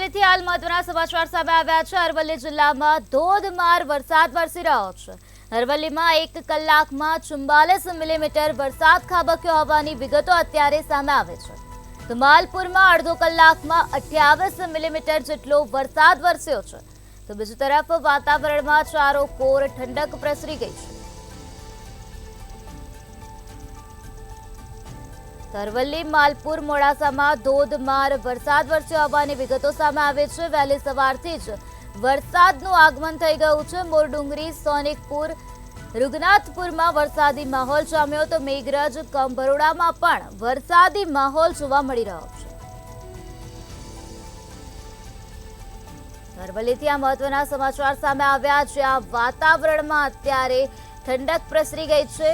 અરવલ્લીથી હાલ મહત્વના સમાચાર સામે આવ્યા છે। અરવલ્લી જિલ્લામાં ધોધમાર વરસાદ વરસી રહ્યો છે। અરવલ્લીમાં 1 કલાકમાં 44 મિલીમીટર વરસાદ ખાબક્યો હોવાની વિગતો અત્યારે સામે આવે છે। તો માલપુરમાં અડધો કલાકમાં 28 મિલીમીટર જેટલો વરસાદ વરસ્યો છે। તો બીજી તરફ વાતાવરણમાં ચારોકોર ઠંડક પ્રસરી ગઈ છે। અરવલ્લી માલપુર મોડાસામાં ધોધમાર વરસાદ વરસ્યો હોવાની વિગતો સામે આવે છે। વહેલી સવારથી જ વરસાદનું આગમન થઈ ગયું છે। મોરડુંગરી, સોનિકપુર, રૂગનાથપુરમાં વરસાદી માહોલ જામ્યો તો મેઘરજ, કમભરોડામાં પણ વરસાદી માહોલ જોવા મળી રહ્યો છે। અરવલ્લીથી આ મહત્વના સમાચાર સામે આવ્યા છે। આ વાતાવરણમાં અત્યારે ઠંડક પ્રસરી ગઈ છે।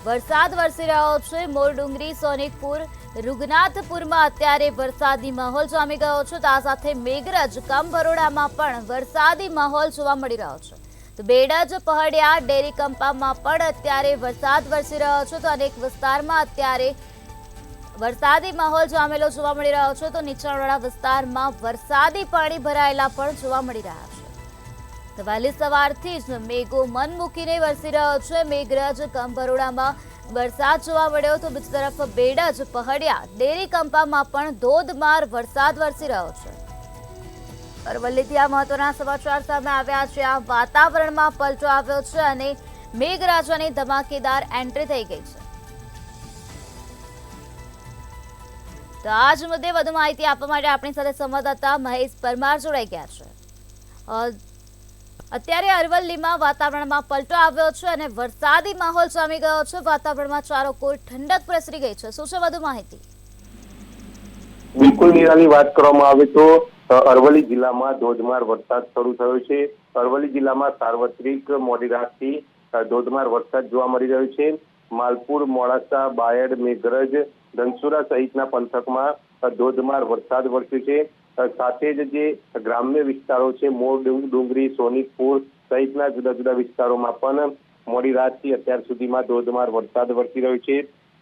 વરસાદ વરસી રહ્યો છે। મોરડુંગરી, સોનિકપુર, રૂગનાથપુરમાં અત્યારે વરસાદી માહોલ જામી ગયો છે। તો આ સાથે મેઘરજ, કમભરોડામાં પણ વરસાદી માહોલ જોવા મળી રહ્યો છે। તો બેડજ, પહડિયા, ડેરીકંપામાં પણ અત્યારે વરસાદ વરસી રહ્યો છે। તો અનેક વિસ્તારમાં અત્યારે વરસાદી માહોલ જામેલો જોવા મળી રહ્યો છે। તો નીચાણવાળા વિસ્તારમાં વરસાદી પાણી ભરાયેલા પણ જોવા મળી રહ્યા છે। તો વહેલી સવારથી જ મેઘો મન મૂકીને વરસી રહ્યો છે। મેઘરજ, કમભરોડામાં વરસાદ જોવા મળ્યો તો બીજી તરફ બેડજ, પહડિયા, ડેરીકંપામાં પણ ધોધમાર વરસાદ વરસી રહ્યો છે। અરવલ્લીથી આ મહત્વના સમાચાર સામે આવ્યા છે। આ વાતાવરણમાં પલટો આવ્યો છે અને મેઘરાજાની ધમાકેદાર એન્ટ્રી થઈ ગઈ છે। તો આ જ મુદ્દે વધુ માહિતી આપવા માટે આપણી સાથે સંવાદદાતા મહેશ પરમાર જોડાઈ ગયા છે। અત્યારે અરવલ્લીમાં વાતાવરણમાં પલટો આવ્યો છે અને વરસાદી માહોલ જામી ગયો છે। વાતાવરણમાં ચારોકોર ઠંડક પ્રસરી ગઈ છે। શું છે વધુ માહિતી? બિલકુલ નિરાની વાત કરવામાં આવે તો અરવલ્લી જિલ્લામાં ધોધમાર વરસાદ શરૂ થયો છે। અરવલ્લી જિલ્લામાં સાર્વત્રિક મોડી રાતથી ધોધમાર વરસાદ જોવા મળી રહ્યો છે। માલપુર, મોડાસા, બાયડ, મેઘરજ, ધનસુરા સહિતના પંથકમાં ધોધમાર વરસાદ વરસ્યો છે। સાથે જ જે ગ્રામ્ય વિસ્તારો છે, મોરડુંગરી, સોનિકપુર સહિતના જુદા જુદા વિસ્તારોમાં પણ મોડી રાતથી અત્યાર સુધીમાં ધોધમાર વરસાદ વરસી રહ્યો છે।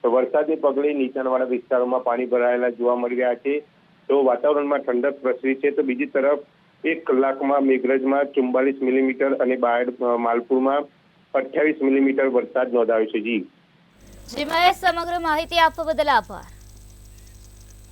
વરસાદને પગલે નીચાણવાળા વિસ્તારોમાં પાણી ભરાયેલા જોવા મળી રહ્યા છે। તો વાતાવરણમાં ઠંડક પ્રસરી છે। તો બીજી તરફ 1 કલાકમાં મેઘરજમાં 44 મિલીમીટર અને બાયડ, માલપુરમાં 28 મિલીમીટર વરસાદ નોંધાયો છે। જી મહેશ, સમગ્ર માહિતી આપવા બદલ આભાર।